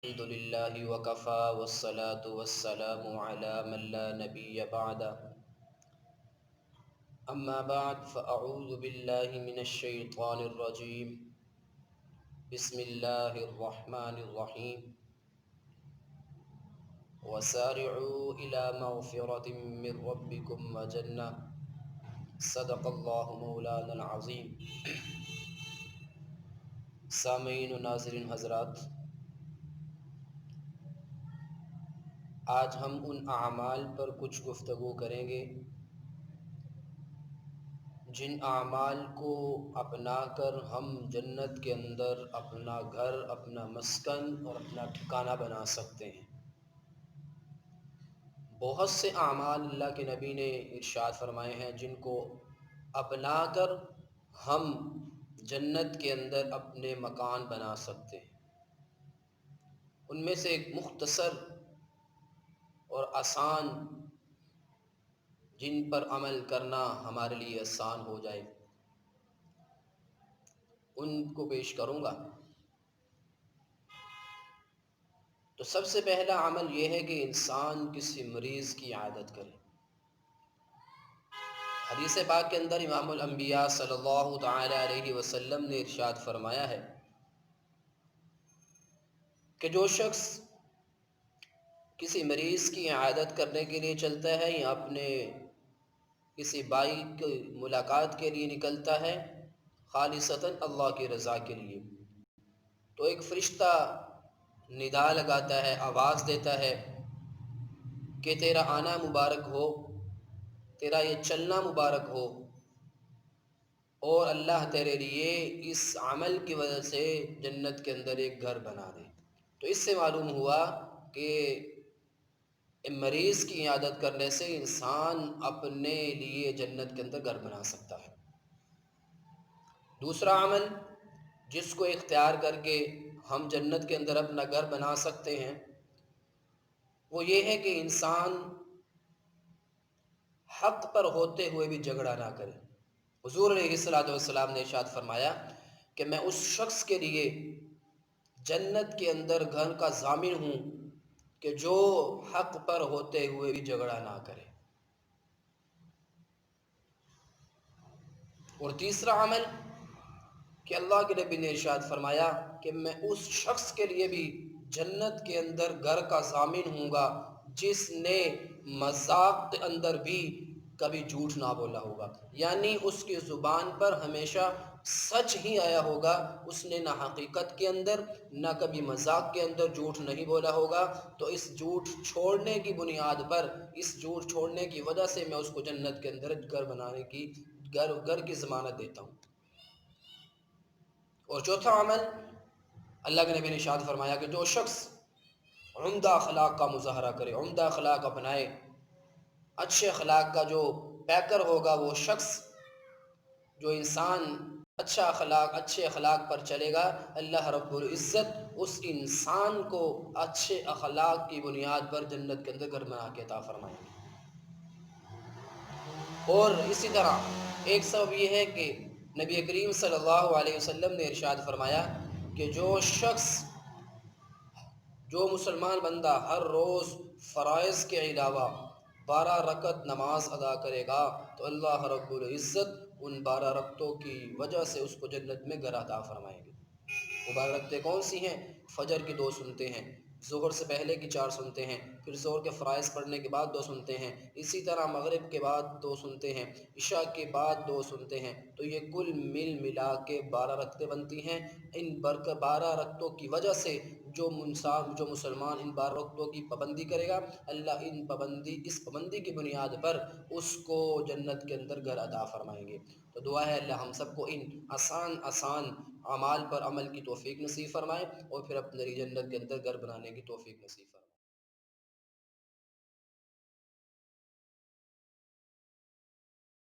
الحمد لله وكفى والصلاة والسلام على من لا نبي بعد. أما بعد فأعوذ بالله من الشيطان الرجيم. بسم الله الرحمن الرحيم. وسارعوا إلى مغفرة من ربكم وجنة صدق الله مولانا العظيم. سامعین و ناظرین حضرات، آج ہم ان اعمال پر کچھ گفتگو کریں گے جن اعمال کو اپنا کر ہم جنت کے اندر اپنا گھر، اپنا مسکن اور اپنا ٹھکانہ بنا سکتے ہیں۔ بہت سے اعمال اللہ کے نبی نے ارشاد فرمائے ہیں جن کو اپنا کر ہم جنت کے اندر اپنے مکان بنا سکتے ہیں۔ ان میں سے ایک مختصر اور آسان جن پر عمل کرنا ہمارے لیے آسان ہو جائے، ان کو پیش کروں گا۔ تو سب سے پہلا عمل یہ ہے کہ انسان کسی مریض کی عیادت کرے۔ حدیث پاک کے اندر امام الانبیاء صلی اللہ تعالی علیہ وسلم نے ارشاد فرمایا ہے کہ جو شخص کسی مریض کی عیادت کرنے کے لیے چلتا ہے یا اپنے کسی بھائی کی ملاقات کے لیے نکلتا ہے خالصتاً اللہ کی رضا کے لیے، تو ایک فرشتہ ندا لگاتا ہے، آواز دیتا ہے کہ تیرا آنا مبارک ہو، تیرا یہ چلنا مبارک ہو، اور اللہ تیرے لیے اس عمل کی وجہ سے جنت کے اندر ایک گھر بنا دے۔ تو اس سے معلوم ہوا کہ مریض کی عیادت کرنے سے انسان اپنے لیے جنت کے اندر گھر بنا سکتا ہے۔ دوسرا عمل جس کو اختیار کر کے ہم جنت کے اندر اپنا گھر بنا سکتے ہیں وہ یہ ہے کہ انسان حق پر ہوتے ہوئے بھی جھگڑا نہ کرے۔ حضور علیہ الصلوۃ والسلام نے ارشاد فرمایا کہ میں اس شخص کے لیے جنت کے اندر گھر کا ضامن ہوں کہ جو حق پر ہوتے ہوئے بھی جھگڑا نہ کرے۔ اور تیسرا عمل کہ اللہ کے نبی نے ارشاد فرمایا کہ میں اس شخص کے لیے بھی جنت کے اندر گھر کا ضامن ہوں گا جس نے مذاق کے اندر بھی کبھی جھوٹ نہ بولا ہوگا، یعنی اس کی زبان پر ہمیشہ سچ ہی آیا ہوگا، اس نے نہ حقیقت کے اندر نہ کبھی مذاق کے اندر جھوٹ نہیں بولا ہوگا۔ تو اس جھوٹ چھوڑنے کی بنیاد پر، اس جھوٹ چھوڑنے کی وجہ سے میں اس کو جنت کے اندر گھر بنانے کی گھر کی ضمانت دیتا ہوں۔ اور چوتھا عمل اللہ کے نبی نے ارشاد فرمایا کہ جو شخص عمدہ اخلاق کا مظاہرہ کرے، عمدہ اخلاق اپنائے، اچھے اخلاق کا جو پیکر ہوگا، وہ شخص جو انسان اچھے اخلاق پر چلے گا، اللہ رب العزت اس انسان کو اچھے اخلاق کی بنیاد پر جنت کے اندر گھر بنا کے عطا فرمائیں گے۔ اور اسی طرح ایک سبب یہ ہے کہ نبی کریم صلی اللہ علیہ وسلم نے ارشاد فرمایا کہ جو مسلمان بندہ ہر روز فرائض کے علاوہ 12 رکعت نماز ادا کرے گا تو اللہ رب العزت ان 12 رکعتوں کی وجہ سے اس کو جنت میں گھر عطا فرمائیں گے۔ وہ 12 رکعتیں کون سی ہیں؟ فجر کی 2 سنتے ہیں، ظہر سے پہلے کی 4 سنتے ہیں، پھر ظہر کے فرائض پڑھنے کے بعد 2 سنتے ہیں، اسی طرح مغرب کے بعد 2 سنتے ہیں، عشاء کے بعد 2 سنتے ہیں، تو یہ کل ملا کے 12 رکعتیں بنتی ہیں۔ ان 12 رکعتوں کی وجہ سے جو مسلمان ان 12 رکعتوں کی پابندی کرے گا، اللہ اس پابندی کی بنیاد پر اس کو جنت کے اندر گھر عطا فرمائیں گے۔ تو دعا ہے اللہ ہم سب کو ان آسان اعمال پر عمل کی توفیق نصیب فرمائے اور پھر اپنے جنت کے اندر گھر بنانے کی توفیق نصیب فرمائے۔